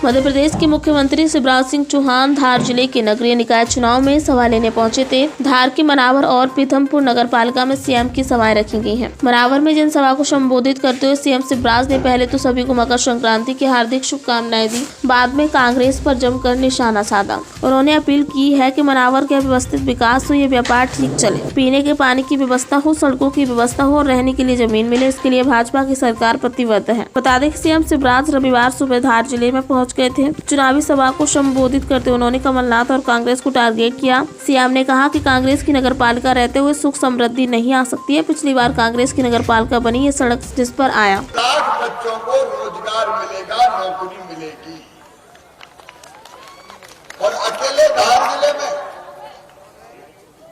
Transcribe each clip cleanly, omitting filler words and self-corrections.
मध्य प्रदेश के मुख्यमंत्री शिवराज सिंह चौहान धार जिले के नगरीय निकाय चुनाव में सभा लेने पहुंचे थे। धार के मनावर और पीथमपुर नगर पालिका में सीएम की सभाएं रखी गई हैं। मनावर में जनसभा को संबोधित करते हुए सीएम शिवराज ने पहले तो सभी को मकर संक्रांति की हार्दिक शुभकामनाएं दी। बाद में कांग्रेस पर जमकर निशाना साधा। उन्होंने अपील की है कि मनावर का व्यवस्थित विकास हो, ये व्यापार ठीक चले, पीने के पानी की व्यवस्था हो, सड़कों की व्यवस्था हो और रहने के लिए जमीन मिले। इसके लिए भाजपा की सरकार प्रतिबद्ध है। बता दें कि सीएम शिवराज रविवार सुबह धार जिले में पहुंच गए थे। चुनावी सभा को संबोधित करते उन्होंने कमलनाथ और कांग्रेस को टारगेट किया। सीएम ने कहा कि कांग्रेस की नगरपालिका रहते हुए सुख समृद्धि नहीं आ सकती है। पिछली बार कांग्रेस की नगरपालिका बनी, ये सड़क जिस पर आया। लाख बच्चों को रोजगार मिलेगा, नौकरी मिलेगी। और अकेले धार जिले में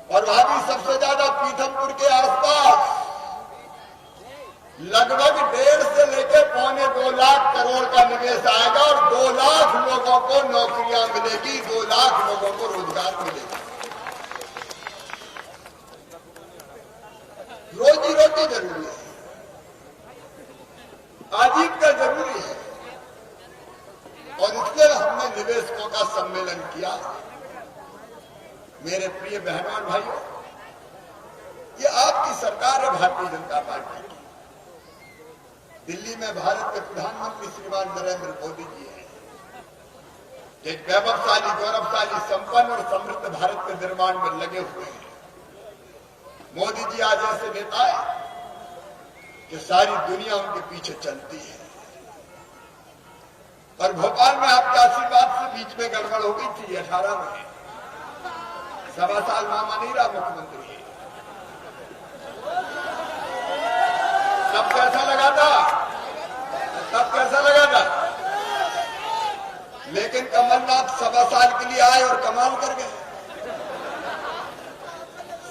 और वहां भी सबसे ज्यादा पीथमपुर के आसपास लगभग 1.5 से लेकर 2.25 लाख करोड़ का निवेश आएगा और 2 लाख लोगों को नौकरियां मिलेगी, 2 लाख लोगों को रोजगार मिलेगा। रोजी रोटी जरूरी है, आजीविका जरूरी है और इसलिए हमने निवेशकों का सम्मेलन किया। मेरे प्रिय बहनों और भाइयों, ये आपकी सरकार है, भारतीय जनता पार्टी की। दिल्ली में भारत के प्रधानमंत्री श्रीमान नरेंद्र मोदी जी हैं। एक वैभवशाली, गौरवशाली, संपन्न और समृद्ध भारत के निर्माण में लगे हुए हैं। मोदी जी आज ऐसे नेता है कि सारी दुनिया उनके पीछे चलती है। और भोपाल में आपके आशीर्वाद से बीच में गड़बड़ हो गई थी 18 में, 1.25 साल मामा नहीं रहा मुख्यमंत्री। तब कैसा लगा था, लेकिन कमलनाथ 1.25 साल के लिए आए और कमाल कर गए।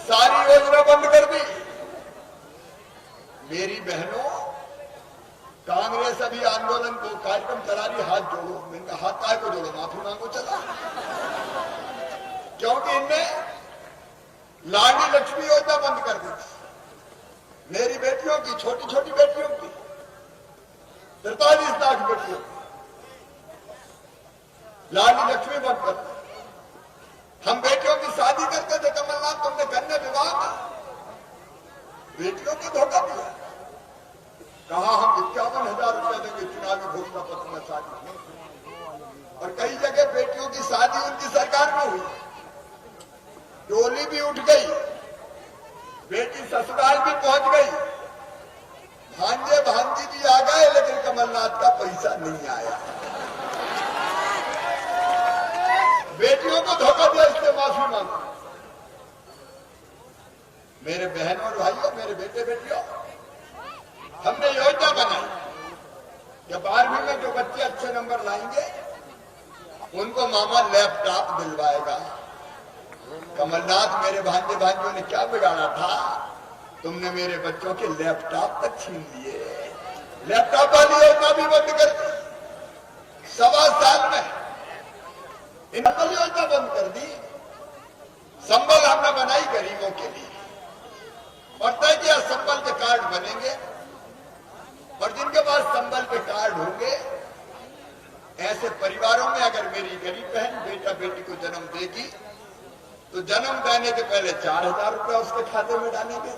सारी योजना बंद कर दी। मेरी बहनों, कांग्रेस अभी आंदोलन को कार्यक्रम चला रही, हाथ जोड़ो। मैंने कहा हाथ काय को जोड़ो, माफी मांगो चला। क्योंकि इनने लाडली लक्ष्मी योजना बंद कर दी। मेरी बेटियों की, छोटी छोटी बेटियों की, 43 लाख बेटियों की लाडली लक्ष्मी बंद कर दी। हम बेटियों की शादी करते थे, कमलनाथ तुमने कन्या विवाह का बेटियों को धोखा दिया। कहा हम 51,000 रुपए देंगे चुनावी घोषणा पत्र में शादी। और कई जगह बेटियों की शादी उनकी सरकार में हुई, डोली भी उठ गई, बेटी ससुराल भी पहुंच गई, भांजे भांजी भी आ गए, लेकिन कमलनाथ का पैसा नहीं आया। बेटियों को धोखा दिया, इसलिए माफी मांगो। मेरे बहनों और भाइयों, मेरे बेटे बेटियों, हमने योजना बनाई कि 12वीं में जो बच्चे अच्छे नंबर लाएंगे उनको मामा लैपटॉप दिलवाएगा। कमलनाथ, मेरे भांजे भांजियों ने क्या बिगाड़ा था? तुमने मेरे बच्चों के लैपटॉप तक छीन लिए। लैपटॉप वाली योजना भी बंद कर दी। 1.25 साल में इन योजना बंद कर दी। संबल हमने बनाई गरीबों के लिए और तय किया संबल के कार्ड बनेंगे और जिनके पास संबल के कार्ड होंगे, ऐसे परिवारों में अगर मेरी गरीब बहन बेटा बेटी को जन्म देगी तो जन्म देने के पहले 4,000 रुपया उसके खाते में डालेंगे,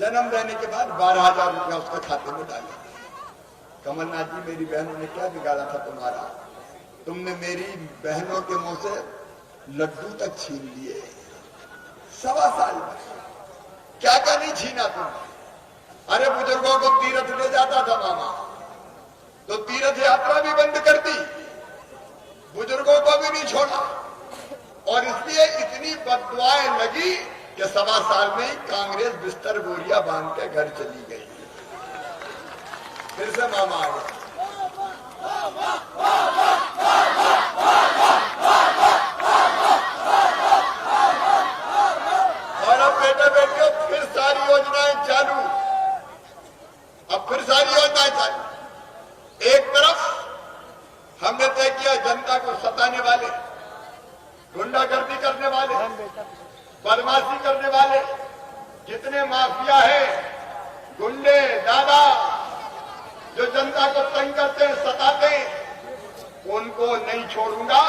जन्म देने के बाद 12,000 रुपया उसके खाते में डालेंगे। कमलनाथ जी, मेरी बहनों ने क्या बिगाड़ा था तुम्हारा? तुमने मेरी बहनों के मुंह से लड्डू तक छीन लिए। 1.25 साल में क्या क्या नहीं छीना तुमने? अरे बुजुर्गों को तीर्थ ले जाता था मामा, तो तीर्थ यात्रा भी बंद कर दी, बुजुर्गों को भी नहीं छोड़ा। और इसलिए इतनी बददुआएं लगी कि 1.25 साल में ही कांग्रेस बिस्तर बोरिया बांध के घर चली गई। फिर से मामा आ गया। और अब बेटा बेटियों, फिर सारी योजनाएं चालू। अब फिर सारी योजनाएं चालू। एक तरफ हमने तय किया जनता को सताने वाले, गुंडागर्दी करने वाले, बदमाशी करने वाले जितने माफिया हैं, गुंडे दादा जो जनता को तंग करते हैं, सताते हैं, उनको नहीं छोड़ूंगा।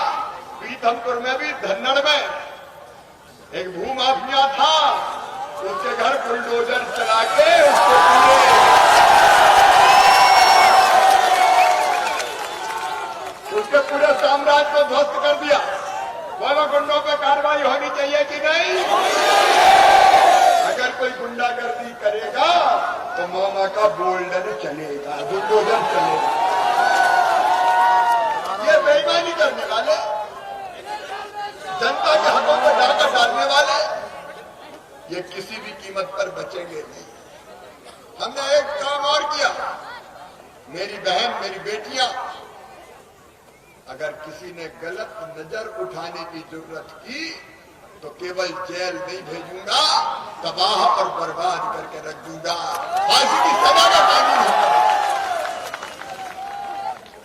पीथमपुर में भी धन्नड़ में एक भूमाफिया था, उसके घर बुलडोजर चला के उसके पूरे साम्राज्य को ध्वस्त कर दिया। बोलो गुंडों पे कार्रवाई होनी चाहिए कि नहीं? अगर कोई गुंडागर्दी करेगा तो मामा का बोल्डर चलेगा, बुलडोजर चलेगा। ये बेईमानी करने वाले, जनता के हकों पर डाका डालने वाले, ये किसी भी कीमत पर बचेंगे नहीं। हमने एक काम और किया, मेरी बहन, मेरी बेटियां, अगर किसी ने गलत नजर उठाने की जरूरत की तो केवल जेल नहीं भेजूंगा, तबाह और बर्बाद करके रख दूंगा। फांसी की सजा का कानून है।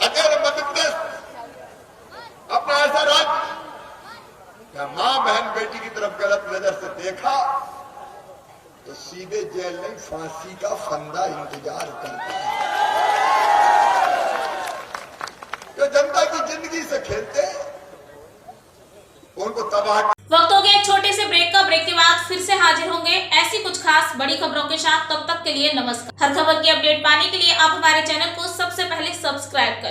अगर मध्य प्रदेश अपना ऐसा राज्य या मां बहन बेटी की तरफ गलत नजर से देखा तो सीधे जेल नहीं, फांसी का फंदा इंतजार करता है। जो जनता की जिंदगी से खेलते उनको तबाह। वक्त हो गया एक छोटे से ब्रेक का। ब्रेक के बाद फिर से हाजिर होंगे ऐसी कुछ खास बड़ी खबरों के साथ। तब तक के लिए नमस्कार। हर खबर की अपडेट पाने के लिए आप हमारे चैनल को सबसे पहले सब्सक्राइब करें।